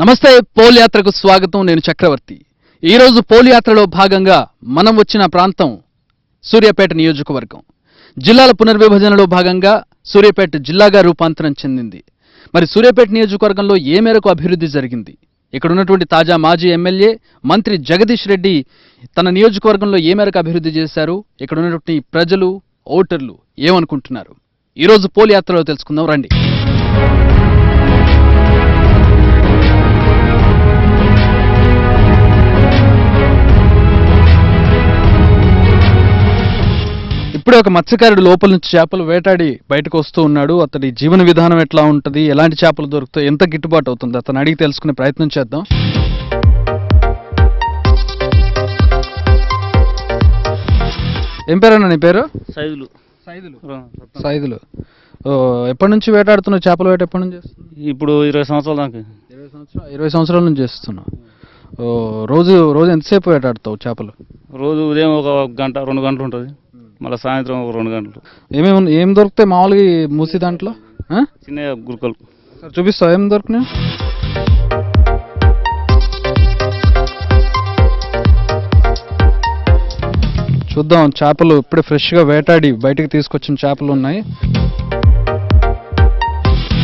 నమస్తే, పోల్ యాత్రకు స్వాగతం. నేను చక్రవర్తి. ఈరోజు పోల్ యాత్రలో భాగంగా మనం వచ్చిన ప్రాంతం సూర్యాపేట నియోజకవర్గం. జిల్లాల పునర్విభజనలో భాగంగా సూర్యాపేట జిల్లాగా రూపాంతరం చెందింది. మరి సూర్యాపేట నియోజకవర్గంలో ఏ మేరకు అభివృద్ధి జరిగింది? ఇక్కడ ఉన్నటువంటి తాజా మాజీ ఎమ్మెల్యే మంత్రి జగదీష్ రెడ్డి తన నియోజకవర్గంలో ఏ మేరకు అభివృద్ధి చేశారు, ఇక్కడ ఉన్నటువంటి ప్రజలు ఓటర్లు ఏమనుకుంటున్నారు, ఈరోజు పోల్ యాత్రలో తెలుసుకుందాం రండి. ఇప్పుడే ఒక మత్స్యకారుడు లోపల నుంచి చేపలు వేటాడి బయటకు వస్తూ ఉన్నాడు. అతడి జీవన విధానం ఎట్లా ఉంటుంది, ఎలాంటి చేపలు దొరుకుతాయి, ఎంత గిట్టుబాటు అవుతుంది, అతను అడిగి తెలుసుకునే ప్రయత్నం చేద్దాం. ఏం పేరన్నా నీ పేరు? సైదులు. సైదులు. ఎప్పటి నుంచి వేటాడుతున్నావు? చేపల వేట ఎప్పటి నుంచి చేస్తున్నావు? ఇప్పుడు 20 సంవత్సరాల దాకా. 20 సంవత్సరాల నుంచి చేస్తున్నావు. రోజు ఎంతసేపు వేటాడుతావు చేపలు? రోజు ఉదయం ఒక గంట 2 గంటలు ఉంటుంది, మళ్ళీ సాయంత్రం ఒక 2 గంటలు. ఏం దొరుకుతాయి మామూలుగా మూసి దాంట్లో? చిన్న గురుకలు చూపిస్తావు, ఏం దొరికినాయి? చూద్దాం. చేపలు ఇప్పుడే ఫ్రెష్గా వేటాడి బయటకు తీసుకొచ్చిన చేపలు ఉన్నాయి.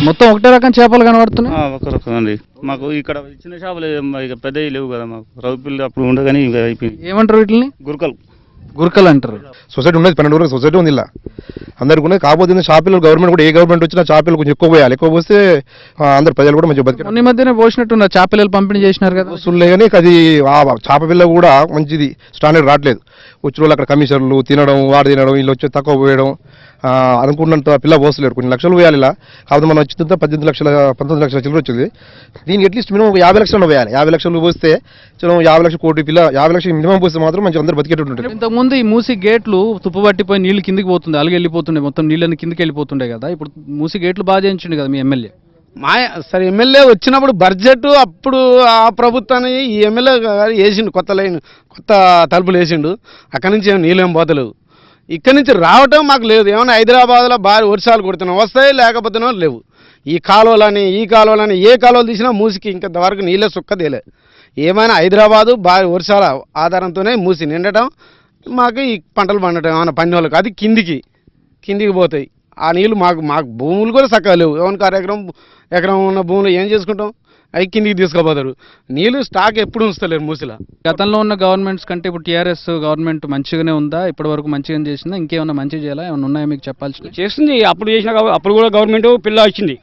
మొత్తం ఒకటే రకం చేపలు కనబడుతున్నాయి. ఒక రకం అండి. మాకు ఇక్కడ చిన్న చేపలు ఇక పెద్దవి లేవు కదా, మాకు రౌపిల్లి అప్పుడు ఉండదు కానీ ఇంకా అయిపోయింది. ఏమంటారు వీటిని? గురకలు అంటారు. సొసైటీ ఉన్నది 12 వరకు సొసైటీ ఉంది. ఇలా అందరికి ఉన్నది. కాకపోతే షాపులు గవర్నమెంట్ కూడా ఏ గవర్నమెంట్ వచ్చినా చేపలు కొంచెం ఎక్కువ పోయాలి. ఎక్కువ పోస్తే అందరు ప్రజలు కూడా మంచిగా బతికారు. ఈ మధ్యనే పోసినట్టున్న చేపలు పంపిణీ చేసినారు కదా. వస్తువులే కానీ అది చేప పిల్ల కూడా మంచిది స్టాండర్డ్ రావట్లేదు. వచ్చిన వాళ్ళు అక్కడ కమిషన్లు తినడం, వాడు తినడం, వీళ్ళు వచ్చి తక్కువ పోయడం, అనుకున్నంత పిల్ల పోసలేరు. కొన్ని లక్షలు పోయాలి. ఇలా కాకపోతే మనం వచ్చినంత 19 లక్షల చిల్లర వచ్చింది. దీనికి అట్లీస్ట్ మినిమం 50 లక్షలు పోయాలి. 50 లక్షలు పోస్తే 50 లక్షల కోటి పిల్ల 50 లక్షలు మినిమం పోస్తే మాత్రం మంచి అందరూ బతికేటట్టు ఉంటుంది. ఇంతకుముందు ఈ మూసి గేట్లు తుప్పు పట్టిపోయి నీళ్లు కిందికి పోతుంది, అలిగి వెళ్ళిపోతుండే, మొత్తం నీళ్ళని కిందికి వెళ్ళిపోతుండే కదా. ఇప్పుడు మూసి గేట్లు బాగా చేయించండి కదా మీ ఎమ్మెల్యే. సరే ఎమ్మెల్యే వచ్చినప్పుడు బడ్జెట్ అప్పుడు ఆ ప్రభుత్వాన్ని ఈ ఎమ్మెల్యే వేసిండు, కొత్త తలుపులు వేసిండు. అక్కడి నుంచి ఏమి నీళ్ళేం పోతలేవు. ఇక్కడి నుంచి రావటం మాకు లేదు. ఏమన్నా హైదరాబాద్లో భారీ వర్షాలు కొడుతున్నాం, వస్తాయి, లేకపోతేనో లేవు. ఈ కాలువలని ఏ కాలువలు తీసినా మూసికి ఇంతవరకు నీళ్ళే సుక్కదేలే. ఏమైనా హైదరాబాదు భారీ వర్షాల ఆధారంతోనే మూసి నిండటం, మాకు ఈ పంటలు పండటం ఏమైనా పని వాళ్ళకి అది కిందికి పోతాయి. ఆ నీళ్ళు మాకు భూములు కూడా చక్కగా లేవు. ఏమన్నా ఎకరం ఉన్న భూములు ఏం చేసుకుంటాం, అవి కిందికి తీసుకుపోతారు. నీళ్ళు స్టాక్ ఎప్పుడు ఉంచలేరు మూసిలా. గతంలో ఉన్న గవర్నమెంట్స్ కంటే ఇప్పుడు టీఆర్ఎస్ గవర్నమెంట్ మంచిగానే ఉందా? ఇప్పటి వరకు మంచిగా చేసిందా? ఇంకేమన్నా మంచిగా చేయాలా? ఏమన్నా ఉన్నాయా మీకు చెప్పాల్సి? చేస్తుంది. అప్పుడు చేసిన అప్పుడు కూడా గవర్నమెంట్ పిల్ల వచ్చింది,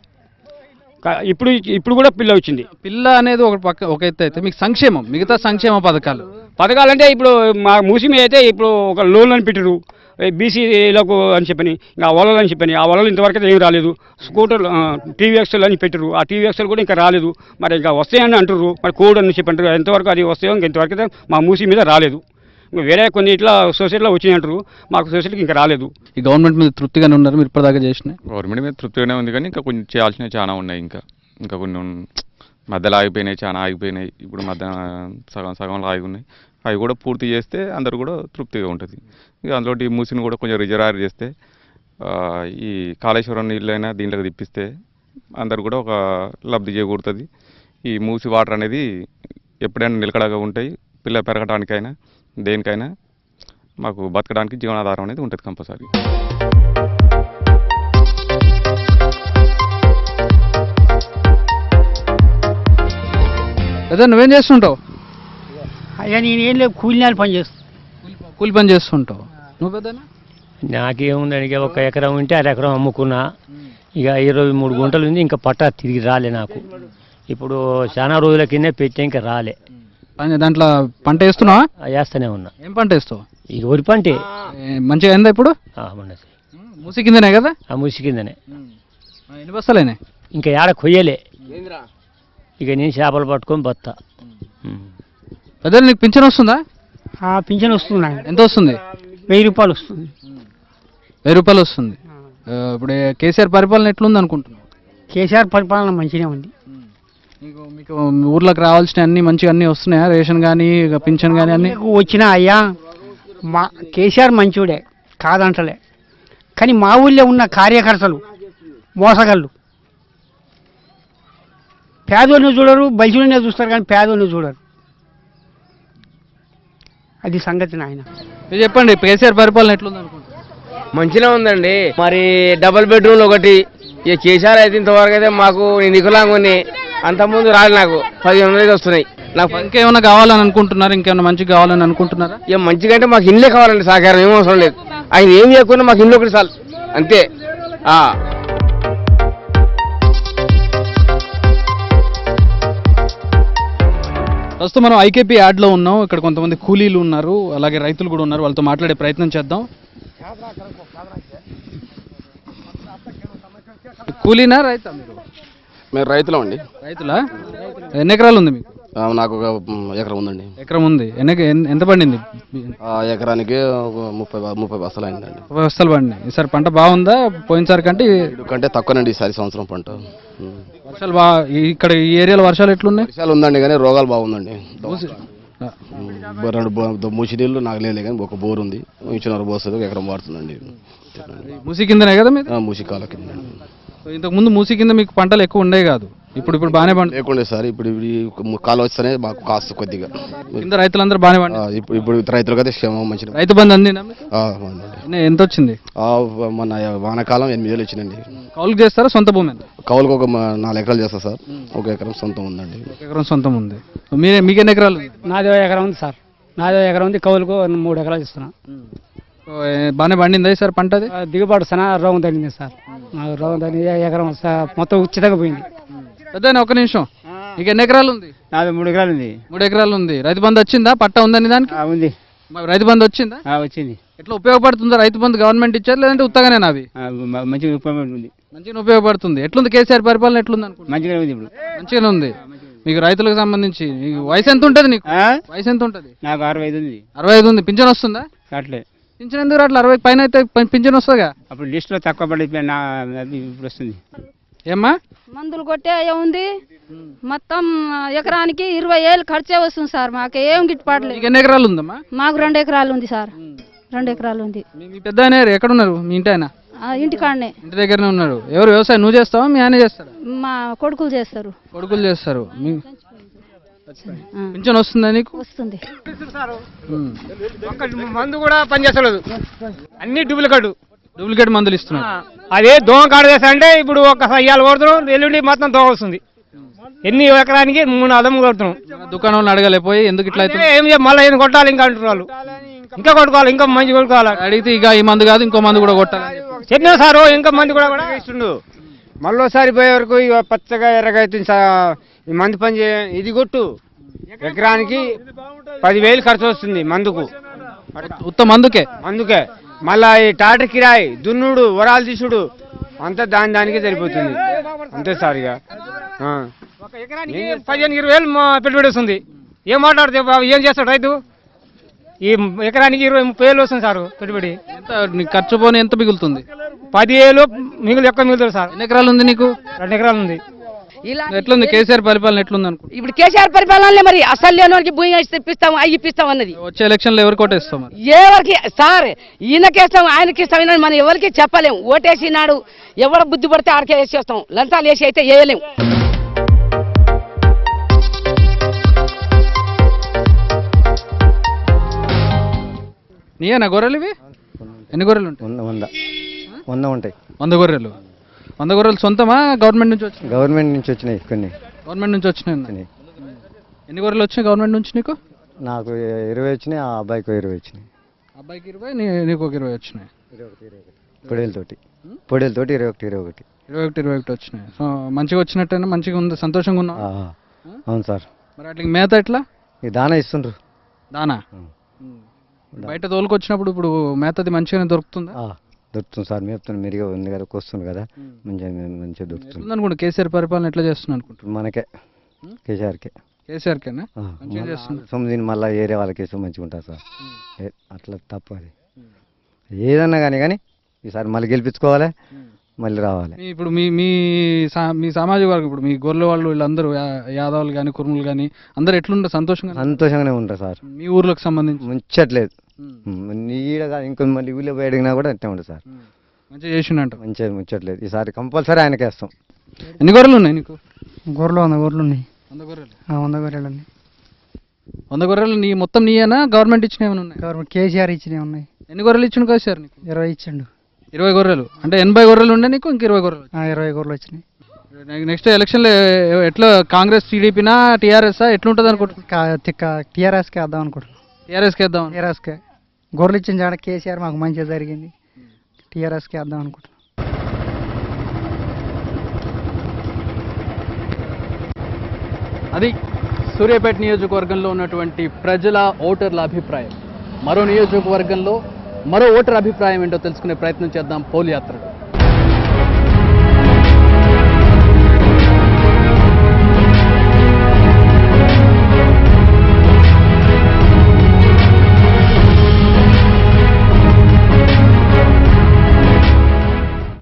ఇప్పుడు కూడా పిల్ల వచ్చింది. పిల్ల అనేది ఒక ఎత్తు అయితే మీకు సంక్షేమం, మిగతా సంక్షేమ పథకాలంటే ఇప్పుడు మా మూసి మీద అయితే ఇప్పుడు ఒక లోన్ అని పెట్టారు బీసీలకు అని చెప్పని, ఇంకా వలలు అని చెప్పని. ఆ వలలు ఇంతవరకు ఏం రాలేదు. స్కూటర్ టీవీఎక్స్ఎల్ అని పెట్టారు, ఆ టీవీఎక్స్ఎల్ కూడా ఇంకా రాలేదు. మరి ఇంకా వస్తాయని అంటారు, మరి కోడ్ అని చెప్పి అంటారు. ఎంతవరకు అది వస్తాయో ఇంతవరకు అయితే మా మూసి మీద రాలేదు. వేరే కొన్ని ఇట్లా సొసైటీలో వచ్చినాయి అంటారు, మాకు సొసైటీకి ఇంకా రాలేదు. ఈ గవర్నమెంట్ మీద తృప్తిగానే ఉన్నారు మీరు ఇప్పటిదాకా చేసిన? గవర్నమెంట్ మీద తృప్తిగానే ఉంది, కానీ ఇంకా కొంచెం చేయాల్సినవి చాలా ఉన్నాయి. ఇంకా కొన్ని మధ్యలో ఆగిపోయినాయి, చాలా ఆగిపోయినాయి. ఇప్పుడు మధ్య సగంలో ఆగి ఉన్నాయి. అవి కూడా పూర్తి చేస్తే అందరు కూడా తృప్తిగా ఉంటుంది. ఇక అందులో ఈ మూసిని కూడా కొంచెం రిజర్వాయర్ చేస్తే, ఈ కాళేశ్వరం నీళ్ళైనా దీంట్లోకి తిప్పిస్తే అందరు కూడా ఒక లబ్ధి చేకూరుతుంది. ఈ మూసి వాటర్ అనేది ఎప్పుడైనా నిలకడగా ఉంటాయి. పిల్ల పెరగడానికైనా దేనికైనా మాకు బతకడానికి జీవనాధారం అనేది ఉంటుంది కంపల్సరీ. అదే నువ్వేం చేస్తుంటావు? అయ్యా నేనేం లేదు, కూలి పని చేస్తుంటావు. నువ్వు పెద్దనా? నాకేముందని ఇక 1 ఎకరం ఉంటే 1 ఎకరం అమ్ముకున్నా. ఇక 23 గుంటలు ఉంది, ఇంకా పట్టా తిరిగి రాలే నాకు. ఇప్పుడు చాలా రోజుల కింద పెట్టే ఇంకా రాలే. దాంట్లో పంట వేస్తున్నావా? వేస్తూనే ఉన్నా. ఏం పంట వేస్తావు? ఇక వరి పంటే. మంచిగా అయిందా ఇప్పుడు? మూసి కిందనే కదా? ఆ మూసి కిందనే. ఎన్ని బస్తాలేనే? ఇంకా ఏడ కొయ్యలే. ఇక నేను చేపలు పట్టుకొని బత్తా. పెద్ద నీకు పింఛన్ వస్తుందా? పింఛన్ వస్తుంది. ఎంత వస్తుంది? 1000 రూపాయలు వస్తుంది. 1000 రూపాయలు వస్తుంది. ఇప్పుడు కేసీఆర్ పరిపాలన ఎట్లుంది అనుకుంటున్నావు? కేసీఆర్ పరిపాలన మంచిగా ఉంది. మీకు ఊర్లోకి రావాల్సిన అన్ని మంచిగా అన్నీ వస్తున్నాయా? రేషన్ కానీ పింఛన్ కానీ అన్నీ వచ్చినా? అయ్యా మా కేసీఆర్ మంచివాడే కాదంటలే, కానీ మా ఊళ్ళో ఉన్న కార్యకర్తలు మోసగాళ్ళు. పేదోళ్ళని చూడరు, బలిసిన చూస్తారు కానీ పేదోళ్ళని చూడరు. అది సంగతి నాయన. మీరు చెప్పండి, కేసీఆర్ పరిపాలన ఎట్లుంది అనుకుంటున్నారు? మంచిగా ఉందండి. మరి డబుల్ బెడ్రూమ్లు ఒకటి, ఇక కేసీఆర్ అయితే ఇంతవరకు అయితే మాకు నికులాంగా ఉంది. అంతకుముందు రాలి నాకు 1500 వస్తున్నాయి. నాకు ఇంకేమైనా కావాలని అనుకుంటున్నారు? ఇంకేమైనా మంచిగా కావాలని అనుకుంటున్నారా? ఇక మంచిగా అంటే మాకు ఇల్లే కావాలండి, సహకారం ఏం అవసరం లేదు. ఆయన ఏం చేయకుండా మాకు ఇల్లు ఒకటి చాలు అంతే. ప్రస్తుతం మనం ఐకేపీ యాడ్లో ఉన్నాం. ఇక్కడ కొంతమంది కూలీలు ఉన్నారు, అలాగే రైతులు కూడా ఉన్నారు. వాళ్ళతో మాట్లాడే ప్రయత్నం చేద్దాం. కూలీనా రైతా మీరు? మేము రైతులం అండి. రైతులా? ఎన్ని ఎకరాలు ఉంది మీకు? నాకు ఒక ఎకరం ఉందండి. ఎకరం ఉంది. ఎంత పండింది? ఎకరానికి 30 బస్తాలు అయిందండి. 30 బస్తాలు పండి. ఈసారి పంట బాగుందా పోయినసారి కంటే? కంటే తక్కువనండి ఈసారి సంవత్సరం పంట. వర్షాలు ఇక్కడ ఈ ఏరియాలో వర్షాలు ఎట్లున్నాయి? వర్షాలు ఉందండి కానీ రోగాలు బాగుందండి. మూసి నీళ్ళు నాకు లేదు కానీ ఒక బోర్ ఉంది, ఇంచున్నర పోస్తుంది, ఒక ఎకరం వాడుతుందండి. మూసి కిందనే కదా మీరు? మూసి కాల కింద. ఇంతకు ముందు మూసి కింద మీకు పంటలు ఎక్కువ ఉండే కాదు, ఇప్పుడు బాగానే పండు లేకుండే సార్. ఇప్పుడు కాలు వస్తేనే మాకు కాస్త కొద్దిగా కింద రైతులందరూ బాగానే పండు. ఇప్పుడు రైతులకు అయితే క్షేమం మంచిగా. రైతు బంధు అందిందా? ఎంత వచ్చింది? మన వానాకాలం 8,000 వచ్చిందండి. కౌలుకు చేస్తారా సొంత భూమి? కౌలుకు ఒక 4 ఎకరాలు చేస్తా సార్. ఒక ఎకరం సొంతం ఉందండి. ఒక ఎకరం సొంతం ఉంది. మీకు ఎన్ని ఎకరాలు? నాదో ఎకరం ఉంది సార్. నాదో ఎకరం ఉంది, కౌలుకు 3 ఎకరాలు ఇస్తున్నా. బాగానే పండిందా సార్ పంట? అది దిగుబాటు సనా రోగం తగ్గింది సార్. రోగం తగ్గింది, ఎకరం మొత్తం ఉచితంగా పోయింది. పెద్ద ఒక నిమిషం, మీకు ఎన్ని ఎకరాలు ఉంది? నాది 3 ఎకరాలు ఉంది. 3 ఎకరాలు ఉంది. రైతు బంధు వచ్చిందా? పట్ట ఉందని దానికి ఉంది. రైతు బంధు వచ్చిందా? వచ్చింది. ఎట్లా ఉపయోగపడుతుందా రైతు బంధు? గవర్నమెంట్ ఇచ్చారు లేదంటే ఉత్తగానే అవి? మంచిగా ఉపయోగపడుతుంది. మంచిగా ఉపయోగపడుతుంది. ఎట్లుంది కేసీఆర్ పరిపాలన? ఎట్లుంది అనుకుంటున్నా? మంచిగా ఉంది. ఇప్పుడు మంచిగానే ఉంది. మీకు రైతులకు సంబంధించి వయసు ఎంత ఉంటుంది? నీకు వయసు ఎంత ఉంటుంది? నాకు 65 ఉంది. 65 ఉంది. పింఛన్ వస్తుందా? అట్లే పింఛన్ ఎందుకు అట్లా 60 పైన అయితే పింఛన్ వస్తుందిగా. అప్పుడు లిస్టులో తక్కువ పడి ఇప్పుడు వస్తుంది. ఏమ్మా? మందులు కొట్టే ఉంది, మొత్తం ఎకరానికి 20,000 ఖర్చే వస్తుంది సార్. మాకు ఏం గిట్టుబాటు లేదు. ఎన్ని ఎకరాలు ఉందమ్మా? మాకు 2 ఎకరాలు ఉంది సార్. 2 ఎకరాలు ఉంది. మీ పెద్ద ఆయన ఎక్కడ ఉన్నారు? మీ ఇంటి ఆయన? ఇంటికాడనే. ఇంటి దగ్గరనే ఉన్నారు. ఎవరు వ్యవసాయం నువ్వు చేస్తావా మీ ఆయన చేస్తారా? మా కొడుకులు చేస్తారు. కొడుకులు చేస్తారు. పింఛన్ వస్తుందా నీకు? వస్తుంది. మందు కూడా పనిచేస్తలేదు, అన్ని డూప్లికేట్ మందులు ఇస్తున్నారు. అదే దోమ కాడ చేస్తా అంటే ఇప్పుడు ఒక ఇవాళ కొడుతున్నాం, ఎల్లుండి మొత్తం దోమ వస్తుంది. ఎన్ని ఎకరానికి 3 అదము కొడుతున్నాం. దుకాణంలో అడగలేపోయి ఎందుకు ఇట్లా అయితే ఏం మళ్ళీ ఏం కొట్టాలి ఇంకా అంటున్నారు. ఇంకా కొట్టుకోవాలి, ఇంకా మంచి కొట్టుకోవాలి. అడిగితే ఇక ఈ మందు కాదు ఇంకో మందు కూడా కొట్టాలి చెప్పినా సారు. ఇంకా మంది కూడా ఇస్తుండు. మళ్ళీసారి పోయే వరకు ఇక పచ్చగా ఎర్రగా అవుతుంది. ఈ మందు పని ఇది కొట్టు, ఎకరానికి 10,000 ఖర్చు వస్తుంది మందుకు. ఉత్తమ మందుకే మళ్ళా ఈ టాటర్ కిరాయి, దున్నుడు, వరాలు తీసుడు అంతా దానికి సరిపోతుంది అంతే సార్. ఇక 15-20,000 పెట్టుబడి వస్తుంది. ఏం మాట్లాడితే ఏం చేస్తాడు రైతు? ఈ ఎకరానికి 20-30,000 వస్తుంది సార్ పెట్టుబడి. ఖర్చు పోనీ ఎంత మిగులుతుంది? 10,000 మిగులుతుంది సార్. ఎన్ని ఎకరాలు ఉంది నీకు? 2 ఎకరాలు ఉంది. ఎట్లుంది కేసీఆర్ పరిపాలన? ఎట్లుంది అనుకో? ఇప్పుడు కేసీఆర్ పరిపాలనలే మరి అసలు లేని వారికి భూమి ఇప్పిస్తాం, అవి ఇప్పిస్తాం అన్నది. వచ్చే ఎలక్షన్ లో ఎవరు కోటేస్తాం? ఎవరికి సార్ ఈయనకేస్తాం ఆయనకిస్తాం మనం ఎవరికి చెప్పలేం. ఓటేసినాడు ఎవడ బుద్ధి పడితే ఆడికే వేసేస్తాం. లంచాలు వేసి అయితే వేయలేం. నీయేనా గొర్రెలు ఇవి? ఎన్ని గొర్రెలు ఉంటాయి? 100 ఉంటాయి. 100 గొర్రెలు. 100 గొర్రెలు సొంతమా గవర్నమెంట్ నుంచి వచ్చినాయి? గవర్నమెంట్ నుంచి వచ్చినాయి కొన్ని. గవర్నమెంట్ నుంచి వచ్చినాయి. ఎన్ని గొర్రెలు వచ్చినాయి గవర్నమెంట్ నుంచి నీకు? నాకు 20 వచ్చినాయి, ఆ అబ్బాయికి 20 వచ్చినాయి. అబ్బాయికి 20, నీకు ఒక 20 వచ్చినాయి. పొడేలతోటి 21 వచ్చినాయి. సో మంచిగా వచ్చినట్టయినా మంచిగా ఉంది, సంతోషంగా ఉన్నా? అవును సార్. మరి అట్లా మేత ఎట్లా? ఈ దానా ఇస్తుండ్రు. దానా బయట తోలుకొచ్చినప్పుడు ఇప్పుడు మేతది మంచిగానే దొరుకుతుందా? దొరుకుతుంది సార్. మేపుతుంది మెరుగా ఉంది కదా, వస్తుంది కదా, మంచిగా దొరుకుతుంది అనుకుంటా. కేసీఆర్ పరిపాలన ఎట్లా చేస్తున్నా అనుకుంటున్నా? మనకే కేసీఆర్కేనా మంచిగా చేస్తున్నా. సొమ్మిదిని మళ్ళీ ఏరే వాళ్ళకి వేస్తే మంచిగా ఉంటుంది సార్. అట్లా తప్ప అది ఏదన్నా కానీ ఈసారి మళ్ళీ గెలిపించుకోవాలి, మళ్ళీ రావాలి. ఇప్పుడు మీ సామాజిక వర్గం, ఇప్పుడు మీ గొర్రెల వాళ్ళు వీళ్ళందరూ యాదవులు కానీ కుర్ములు కానీ అందరు ఎట్లుంటారు? సంతోషంగానే ఉంటారు సార్. మీ ఊర్లోకి సంబంధించి ముంచట్లేదు. నీడగా ఇంకొంత మళ్ళీ ఊళ్ళో పోయి అడిగినా కూడా అంతే ఉంటుంది సార్. మంచిగా చేసిండంట. మంచిగా ముంచట్లేదు. ఈసారి కంపల్సరీ ఆయనకే వేస్తాం. ఎన్ని గొర్రెలు ఉన్నాయి నీకు? గొర్రెలు 100 గొర్రెలు ఉన్నాయి. 100 గొర్రెలు 100 గొర్రెలు ఉన్నాయి. 100 గొర్రెలు నీ మొత్తం నీయేనా గవర్నమెంట్ ఇచ్చినవి ఏమైనా ఉన్నాయి? గవర్నమెంట్ కేసీఆర్ ఇచ్చినవి ఉన్నాయి. ఎన్ని గొర్రెలు ఇచ్చిండు కేసీఆర్ నీకు? 20 ఇచ్చిండు. 20 గొర్రెలు అంటే 80 గొర్రెలు ఉండే నీకు ఇంక 20 గొర్రెలు? 20 గొర్రెలు వచ్చినాయి. నెక్స్ట్ ఎలక్షన్లో ఎట్లా కాంగ్రెస్ టీడీపీనా టీఆర్ఎస్ ఎట్లుంటుంది అనుకుంటున్నా? టీఆర్ఎస్కే వేద్దాం అనుకుంటున్నాం. టీఆర్ఎస్కి వేద్దాం. టీఆర్ఎస్కే గొర్రెలు ఇచ్చిన చాడ కేసీఆర్ మాకు మంచిగా జరిగింది. టీఆర్ఎస్కే వేద్దాం అనుకుంటున్నాం. అది సూర్యాపేట నియోజకవర్గంలో ఉన్నటువంటి ప్రజల ఓటర్ల అభిప్రాయం. మరో నియోజకవర్గంలో మరో ఓటర్ అభిప్రాయం ఏంటో తెలుసుకునే ప్రయత్నం చేద్దాం పోల్ యాత్రలో.